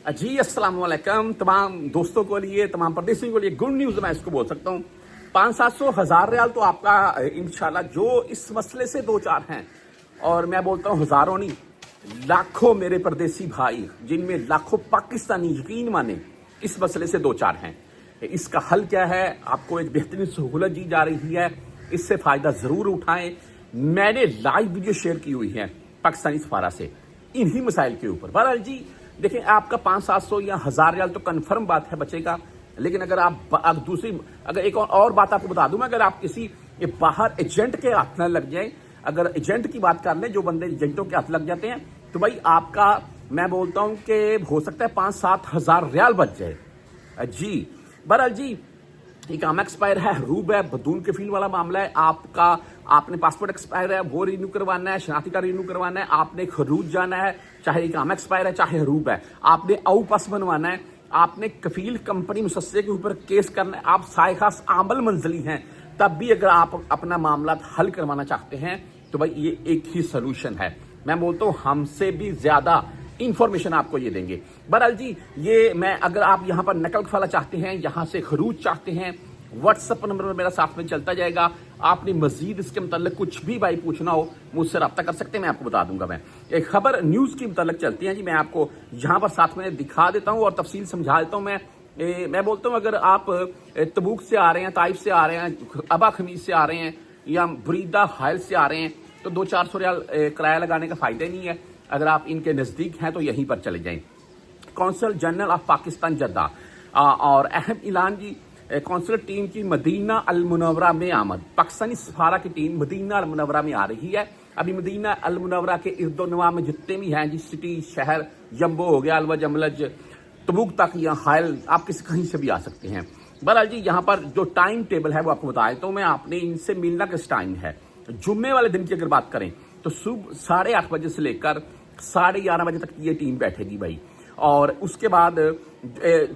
जी अस्सलाम वालेकुम तमाम दोस्तों को लिए, तमाम परदेशियों के लिए गुड न्यूज़ मैं इसको बोल सकता हूँ। 500-700 रियाल तो आपका इंशाल्लाह जो इस मसले से दो चार हैं, और मैं बोलता हूँ हज़ारों नहीं, लाखों मेरे परदेसी भाई, जिनमें लाखों पाकिस्तानी यकीन माने इस मसले से दो चार हैं। इसका हल क्या है? आपको एक बेहतरीन सहूलत दी जा रही है, इससे फ़ायदा ज़रूर उठाएं। मैंने लाइव वीडियो शेयर की हुई है पाकिस्तानी सफारा से इन्हीं मसाइल के ऊपर। बहरहाल जी देखें, आपका 500-700 या 1000 रियाल तो कन्फर्म बात है बचेगा, लेकिन अगर आप अगर एक और बात आपको बता दूं मैं, अगर आप किसी बाहर एजेंट के हाथ न लग जाए, अगर एजेंट की बात कर लें, जो बंदे एजेंटों के हाथ लग जाते हैं, तो भाई आपका मैं बोलता हूं कि हो सकता है 5-7 हज़ार रियाल बच जाए जी। बहरहाल जी इकामा एक्सपायर है, हरूब है, बदून के फील्ड वाला मामला है। आपने पासपोर्ट एक्सपायर है वो रिन्यू करवाना है, शनाख्ती कार्ड रिन्यू करवाना है, आपने खरूज जाना है, चाहे इकामा एक्सपायर है चाहे हरूब है, आपने आउ पास बनवाना है, आपने कफील कंपनी मुसस्से के ऊपर केस करना है, आप साए खास आमल मंजली हैं, तब भी अगर आप अपना मामला हल करवाना चाहते हैं तो भाई ये एक ही सोल्यूशन है। मैं बोलता हूँ हमसे भी ज्यादा इंफॉर्मेशन आपको ये देंगे। बहरहाल जी ये मैं, अगर आप यहाँ पर नकल खवाला चाहते हैं, यहाँ से खरूज चाहते हैं, व्हाट्सएप नंबर मेरा साथ में चलता जाएगा। आपने मजीद इसके मतलब कुछ भी भाई पूछना हो मुझसे रब्ता कर सकते हैं, मैं आपको बता दूंगा। मैं एक खबर न्यूज की मतलब चलती है जी, मैं आपको यहाँ पर साथ में दिखा देता हूँ और तफसील समझा देता हूँ। मैं बोलता हूँ अगर आप तबूक से आ रहे हैं, ताइफ से आ रहे हैं, अबा खमीस से आ रहे हैं या बुरीदा हायल से आ रहे हैं, तो 200-400 रियाल किराया लगाने का फायदा नहीं है। अगर आप इनके नजदीक हैं तो यहीं पर चले जाएं। Consul general of Pakistan Jeddah और अहम ऐलान जी, कौंसल टीम की मदीना अल मुनव्वरा में आमद। पाकिस्तानी सफारा की टीम मदीना अल मुनव्वरा में आ रही है। अभी मदीना अल मुनव्वरा के इर्द नवा में जितने भी हैं जी, सिटी शहर, जम्बो हो गया, अलवज अमलज, तबूक तक या हायल, आप किसी कहीं से भी आ सकते हैं। बहरहाल जी यहाँ पर जो टाइम टेबल है वो आपको बताया तो मैं, आपने इनसे मिलना किस टाइम है। जुम्मे वाले दिन की अगर बात करें तो सुबह 8:30 बजे से लेकर 11:30 बजे तक ये टीम बैठेगी भाई, और उसके बाद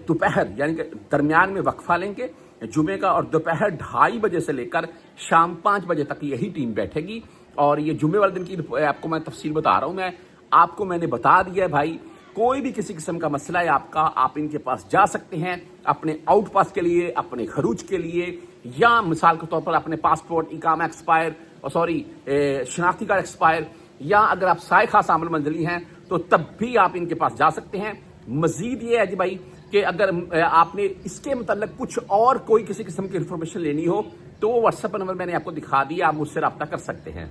दोपहर यानी कि दरमियान में वक्फा लेंगे जुमे का, और दोपहर 2:30 बजे से लेकर शाम 5 बजे तक यही टीम बैठेगी। और ये जुमे वाले दिन की आपको मैं तफसील बता रहा हूँ। मैंने बता दिया है भाई, कोई भी किसी किस्म का मसला है आपका, आप इनके पास जा सकते हैं अपने आउट पास के लिए, अपने खरूज के लिए, या मिसाल के तौर पर अपने पासपोर्ट, इकामा एक्सपायर, शनाख्ती कार्ड एक्सपायर, या अगर आप साए खास आमल मंजली हैं तो तब भी आप इनके पास जा सकते हैं। मजीद ये है जी भाई कि अगर आपने इसके मतलब कुछ और कोई किसी किस्म की इंफॉर्मेशन लेनी हो तो व्हाट्सएप नंबर मैंने आपको दिखा दिया, आप मुझसे रब्ता कर सकते हैं।